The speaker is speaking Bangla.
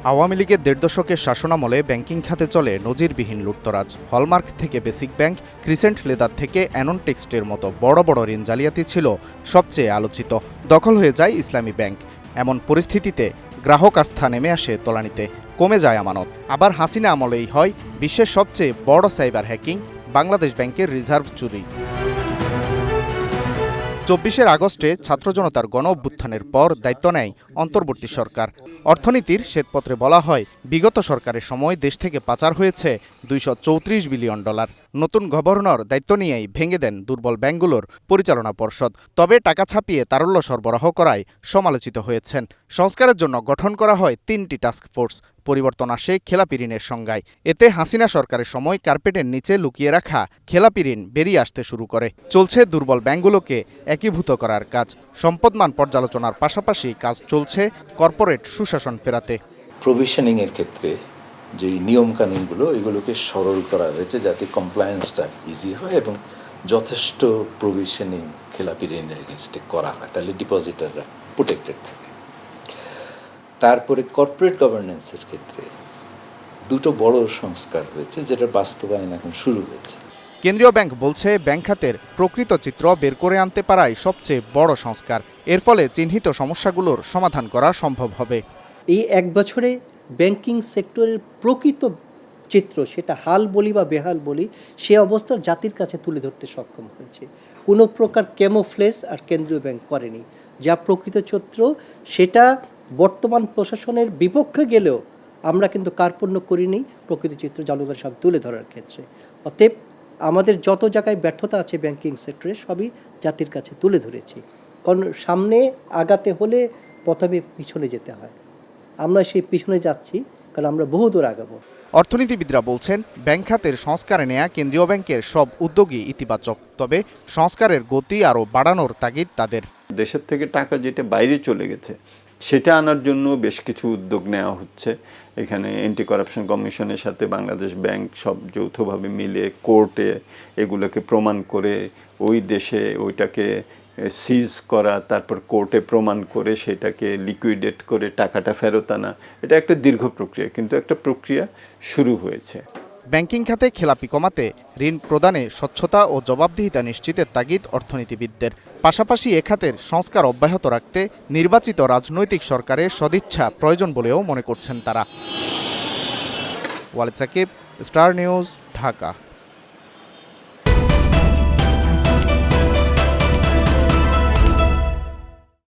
আওয়ামী লীগের ১.৫ দশকের শাসনামলে ব্যাংকিং খাতে চলে নজিরবিহীন লুটতরাজ। হলমার্ক থেকে বেসিক ব্যাংক, ক্রিসেন্ট লেদার থেকে অ্যানন টেক্সটের মতো বড় বড় ঋণ জালিয়াতি ছিল সবচেয়ে আলোচিত। দখল হয়ে যায় ইসলামী ব্যাংক। এমন পরিস্থিতিতে গ্রাহক আস্থা নেমে আসে তলানিতে, কমে যায় আমানত। আবার হাসিনা আমলেই হয় বিশ্বের সবচেয়ে বড় সাইবার হ্যাকিং, বাংলাদেশ ব্যাংকের রিজার্ভ চুরি। ২৪ আগস্টে ছাত্র জনতার গণ অভ্যুত্থানের পর দায়িত্ব নেয় অন্তর্বর্তী সরকার। অর্থনীতির শ্বেতপত্রে বলা হয়, বিগত সরকারের সময় দেশ থেকে পাচার হয়েছে $234 বিলিয়ন। নতুন গভর্নর দায়িত্ব নিয়েই ভেঙে দেন দুর্বল ব্যাংকগুলোর পরিচালনা পর্ষদ। তবে টাকা ছাপিয়ে তারল্য সরবরাহ করায় সমালোচিত হয়েছেন। সংস্কারের জন্য গঠন করা হয় ৩টি টাস্ক ফোর্স। পরিবর্তন আসে খেলাপি ঋণের সংজ্ঞায়। এতে হাসিনা সরকারের সময় কার্পেটের নিচে লুকিয়ে রাখা খেলাপি ঋণ বেরিয়ে আসতে শুরু করে। চলছে দুর্বল ব্যাংকগুলোকে একীভূত করার কাজ। সম্পদমান পর্যালোচনার পাশাপাশি কাজ চলছে কর্পোরেট সুশাসন ফেরাতে। প্রভিশনিং এর ক্ষেত্রে যে নিয়মকানুনগুলো এগুলোকে সরল করা হয়েছে যাতে কমপ্লায়েন্সটা ইজি হয় এবং যথেষ্ট প্রভিশনিং খেলাপি ঋণের এগেনস্টে করা হয়, তাহলে ডিপোজিটাররা প্রোটেক্টেড থাকে। তারপরে কর্পোরেট গভর্নেন্সের ক্ষেত্রে দুটো বড় সংস্কার হয়েছে, যেটা বাস্তবায়ন এখন শুরু হয়েছে। কেন্দ্রীয় ব্যাংক বলছে, ব্যাংক খাতের প্রকৃত চিত্র বের করে আনতে পারাই সবচেয়ে বড় সংস্কার। এর ফলে চিহ্নিত সমস্যাগুলোর সমাধান করা সম্ভব হবে। এই 1 বছরে ব্যাংকিং সেক্টরের প্রকৃত চিত্র, সেটা হাল বলি বা বেহাল বলি, সে অবস্থা জাতির কাছে তুলে ধরতে সক্ষম হয়েছে। কোনো প্রকার ক্যামোফ্লেজ আর কেন্দ্রীয় ব্যাংক করেনি। যা প্রকৃত চিত্র, সেটা বর্তমান প্রশাসনের বিপক্ষে গেলেও আমরা কিন্তু কার্পণ্য করিনি প্রকৃত চিত্র জনগণের সামনে তুলে ধরার ক্ষেত্রে। অতএব আমাদের যত জায়গায় ব্যর্থতা আছে ব্যাংকিং সেক্টরে, সবই জাতির কাছে তুলে ধরেছি। কারণ সামনে আগাতে হলে প্রথমে পিছনে যেতে হয়। আমরা সেই পিছনে যাচ্ছি, কারণ আমরা বহুদূর আগাবো। অর্থনীতিবিদরা বলছেন, ব্যাংক খাতের সংস্কারে নেয়া কেন্দ্রীয় ব্যাংকের সব উদ্যোগই ইতিবাচক। তবে সংস্কারের গতি আরও বাড়ানোর তাগিদ তাদের। দেশের থেকে টাকা যেটা বাইরে চলে গেছে সেটা আনার জন্য বেশ কিছু উদ্যোগ নেওয়া হচ্ছে। এখানে অ্যান্টি কারাপশন কমিশনের সাথে বাংলাদেশ ব্যাংক সব যৌথভাবে মিলে কোর্টে এগুলোকে প্রমাণ করে ওই দেশে ওইটাকে সিজ করা, তারপর কোর্টে প্রমাণ করে সেটাকে লিকুইডেট করে টাকাটা ফেরত আনা। এটা একটা দীর্ঘ প্রক্রিয়া, কিন্তু একটা প্রক্রিয়া শুরু হয়েছে। ব্যাংকিং খাতে খেলাপি কমাতে ঋণ প্রদানে স্বচ্ছতা ও জবাবদিহিতা নিশ্চিতের তাগিদ অর্থনীতিবিদদের। পাশাপাশি এ খাতের সংস্কার অব্যাহত রাখতে নির্বাচিত রাজনৈতিক সরকারের সদিচ্ছা প্রয়োজন বলেও মনে করছেন তারা। Walid Sakib, star news, Dhaka.